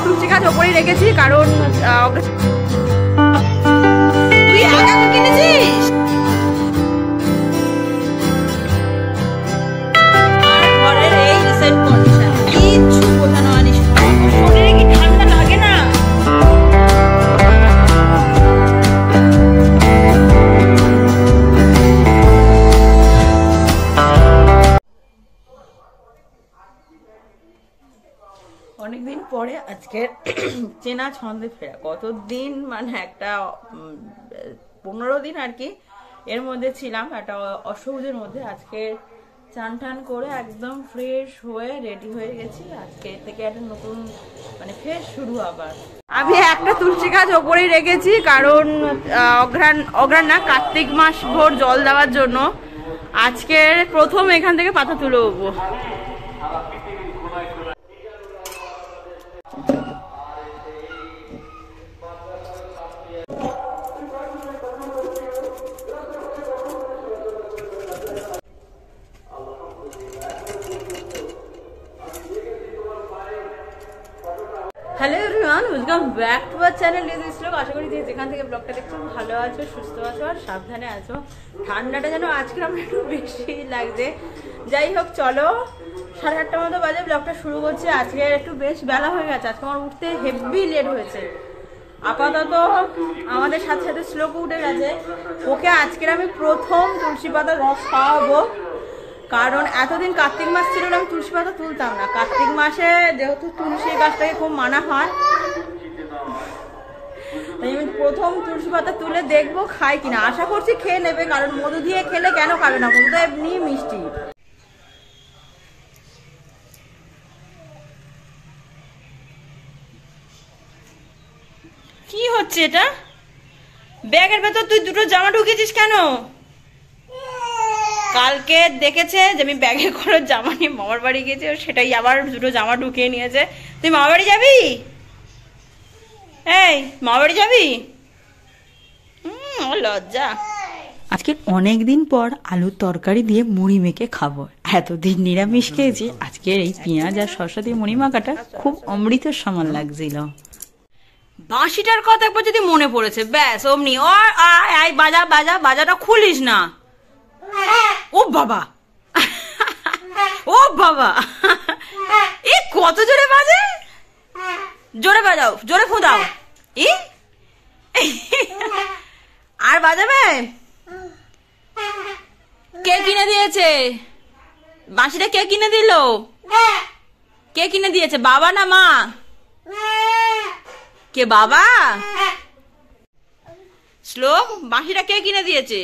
তুলসী গাছ ওপরেই রেখেছি কারণ তুই একা কিনেছিস। ঘরের এই রিসেন্ট কন্ডিশন কিচ্ছু বোঝানো আনিস, শরীরে কি ঠান্ডা লাগে না? অনেকদিন পরে আজকে চেনা ছন্দে ফেরা, কতদিন মানে একটা 15 দিন আর কি এর মধ্যে ছিলাম, একটা অসুবিধার মধ্যে। আজকে চান টান করে একদম ফ্রেশ হয়ে রেডি হয়ে গেছি। আজকে থেকে একটা নতুন মানে ফ্রেশ শুরু আবার। আমি একটা তুলসী গাছ ওপরেই রেখেছি কারণ অঘ্রাণ না, কার্তিক মাস ভোর জল দেওয়ার জন্য আজকে প্রথম এখান থেকে পাতা তুলে উঠবো। Hello everyone, welcome back to our channel ডিজ শ্লোক। আশা করি যেখান থেকে ব্লগটা দেখছো ভালো আছো, সুস্থ আছো আর সাবধানে আছো। ঠান্ডাটা যেন আজকে আমার একটু বেশি লাগছে। যাই হোক, চলো 8:30 মতো বাজে ব্লগটা শুরু করছি। আজকে একটু বেশ বেলা হয়ে গেছে, আজকে আমার উঠতে হেভি লেট হয়েছে। আপাতত আমাদের সাথে সাথে শ্লোক উঠে গেছে, ওকে আজকের আমি প্রথম তুলসী পাতার রস খাওয়াবো। কারণ এতদিন কার্তিক মাস ছিল আমি তুলসী পাতা তুলতাম না। কার্তিক মাসে যেহেতু তুলসী গাছটাকে খুব মানা হয়, তাই আমি প্রথম তুলসী পাতা তুলে দেখবো খাই কিনা। আশা করছি খেয়ে নেবে, কারণ মধু দিয়ে খেলে কেন খাবে না, মধুটা এমনি মিষ্টি। কি হচ্ছে এটা? ব্যাগের ভেতর তুই দুটো জামা ঢুকিয়েছিস কেন? কালকে দেখেছে যে আমি ব্যাগে করে জামা নিয়ে মামার বাড়ি গেছি, সেটাই আবার দুটো জামা ঢুকিয়ে নিয়েছে। তুই মামার বাড়ি যাবি? এই মামার বাড়ি যাবি? লজ্জা। আজকে অনেকদিন পর আলুর তরকারি দিয়ে মুড়ি মেখে খাবো। এতদিন নিরামিষ খেয়েছি, আজকের এই পেঁয়াজ আর শসা দিয়ে মুড়ি মাখাটা খুব অমৃতের সমান লাগছিল। বাঁশিটার কথা একবার যদি মনে পড়েছে, ব্যাস অমনি ও আয় বাজা বাজা, বাজাটা খুলিস না। ও বাবা, ও বাবা, এ কত জোরে বাজে! জোরে বাজাও, জোরে ফুঁদাও। ই আর বাজাবে? কে কিনে দিয়েছে বাঁশিটা? কে কিনে দিল? কে কিনে দিয়েছে, বাবা না মা? কে বাবা? শ্লোক, বাঁশিটা কে কিনে দিয়েছে?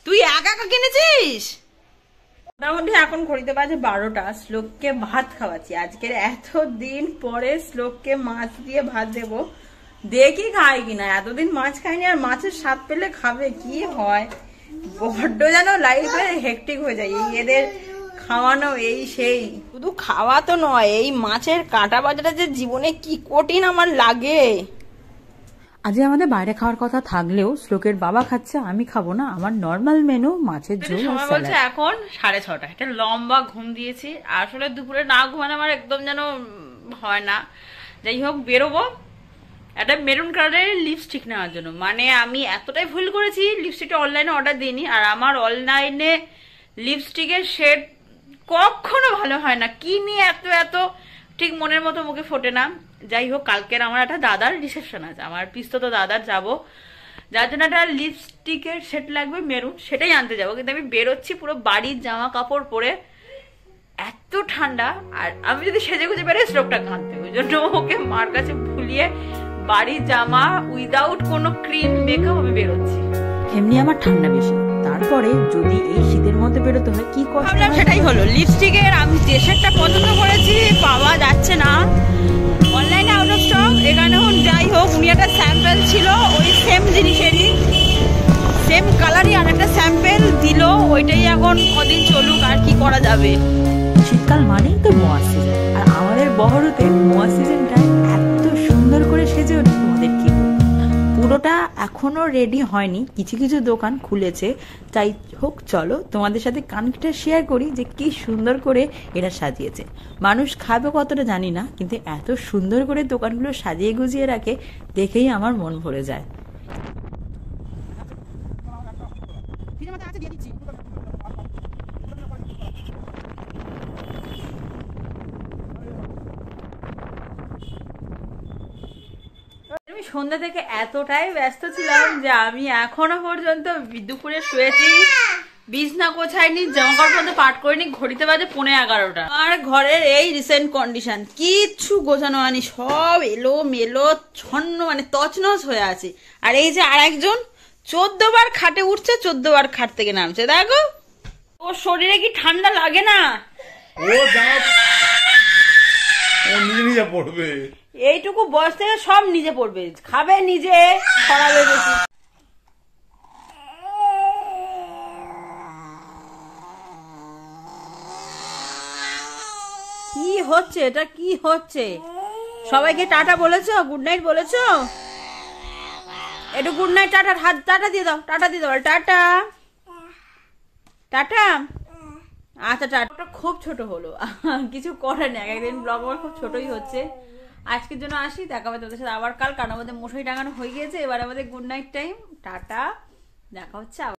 তুই একা একা কিনেছিস? মোটামুটি এখন ঘড়িতে বাজে 12টা। শ্লোককে ভাত খাওয়াচ্ছি। আজকের এতদিন পরে শ্লোককে মাছ দিয়ে ভাত দেব, দেখি খাই কিনা। এতদিন মাছ খাইনি, আর মাছের স্বাদ পেলে খাবে। কি হয়, বড্ড যেন লাইফে হেক্টিক হয়ে যায় এদের খাওয়ানো, এই সেই। শুধু খাওয়া তো নয়, এই মাছের কাঁটা বাজাটা যে জীবনে কি কঠিন আমার লাগে। আজকে আমাদের বাইরে খাওয়ার কথা থাকলেও শ্লোকের বাবা খাচ্ছে, আমি খাবো না। আমার নর্মাল মেনু মাছের ঝোল। বলছে এখন 6:30। একটা লম্বা ঘুম দিয়েছি, আসলে দুপুরে না ঘুমানো আমার একদম যেন হয় না। যাই হোক, বেরোবো একটা মেরুন কালারের লিপস্টিক নেওয়ার জন্য। মানে আমি এতটাই ভুল করেছি, লিপস্টিকটা অনলাইনে অর্ডার দিইনি। আর আমার অনলাইনে লিপস্টিকের শেড কখনো ভালো হয় না, কি নিয়ে এত এত ঠিক মনের মতো মুখে ফোটে না। যাই হোক, কালকের আমার একটা দাদার রিসেপশন আছে, আমার পিস্তত দাদার যাবো, যার জন্য একটা লিপস্টিকের সেট লাগবে মেরুন, সেটাই আনতে যাবো। কিন্তু আমি বেরোচ্ছি পুরো বাড়ির জামা কাপড় পরে, এত ঠান্ডা। আর আমি যদি সেজে গুজে বেরোই শ্লোকটা কাঁদতে, ওই জন্য ওকে মার কাছে ভুলিয়ে বাড়ির জামা উইদাউট কোনো ক্রিম মেকআপ আমি বেরোচ্ছি। এমনি আমার ঠান্ডা বেশি, তারপরে যদি এই শীতের মধ্যে বেরোতে হয় কি কষ্ট। সেটাই হলো লিপস্টিকের আমি যে সেটটা পছন্দ করেছি পাওয়া যাচ্ছে না, অনলাইনে আউট অফ স্টক। এখানে যাই হোক, উনি একটা স্যাম্পেল ছিল ওই সেম জিনিসেরই, সেম কালারই আর একটা স্যাম্পেল দিল, ওইটাই এখন কদিন চলুক, আর কি করা যাবে। শীতকাল মানেই তো মোয়া সিজন, আর আমাদের বহরতে মোয়া সিজনটা এত সুন্দর করে সেজে ওঠে, তোমাদের কি পুরোটা এখনো রেডি হয়নি, কিছু কিছু দোকান খুলেছে। তাই হোক, চলো তোমাদের সাথে কানেক্টটা শেয়ার করি যে কি সুন্দর করে এরা সাজিয়েছে। মানুষ খাবে কতটা জানি না, কিন্তু এত সুন্দর করে দোকানগুলো সাজিয়ে গুজিয়ে রাখে, দেখেই আমার মন ভরে যায়। আমি সন্ধ্যা থেকে এতটাই ব্যস্ত ছিলাম যে আমি এখনো পর্যন্ত দুপুরে শুয়েছি, বিছনা গোছাইনি, জামা কাপড় পর্যন্ত পাট করিনি, ঘড়িতে বাজে 11:30। আর ঘরের এই রিসেন্ট কন্ডিশন, কিচ্ছু গোছানো হয়নি, সব এলো মেলো ছন্ন, মানে তছনছ হয়ে আছে। আর এই যে আরেকজন 14 বার খাটে উঠছে, 14 বার খাট থেকে নামছে, দেখো। ওর শরীরে কি ঠান্ডা লাগে না? ও নিজে নিজে পড়বে, এইটুকু বয়স থেকে সব নিজে পড়বে, খাবে নিজে, ছড়াবে বেশি। কি হচ্ছে এটা, কি হচ্ছে? সবাইকে টাটা বলেছো, গুড নাইট বলেছো? একটু গুড নাইট, টাটা, হাত টাটা দিয়ে দাও, টাটা দিয়ে দাও, টাটা টাটা। আচ্ছা, টাটা। খুব ছোট হলো, কিছু করার নেই, একদিন ব্লগ আমার খুব ছোটই হচ্ছে। আজকের জন্য আসি, দেখা হবে তোদের সাথে আবার কাল, কারণ আমাদের মশারি টাঙানো হয়ে গিয়েছে। এবার আমাদের গুড নাইট টাইম, টাটা, দেখা হচ্ছে।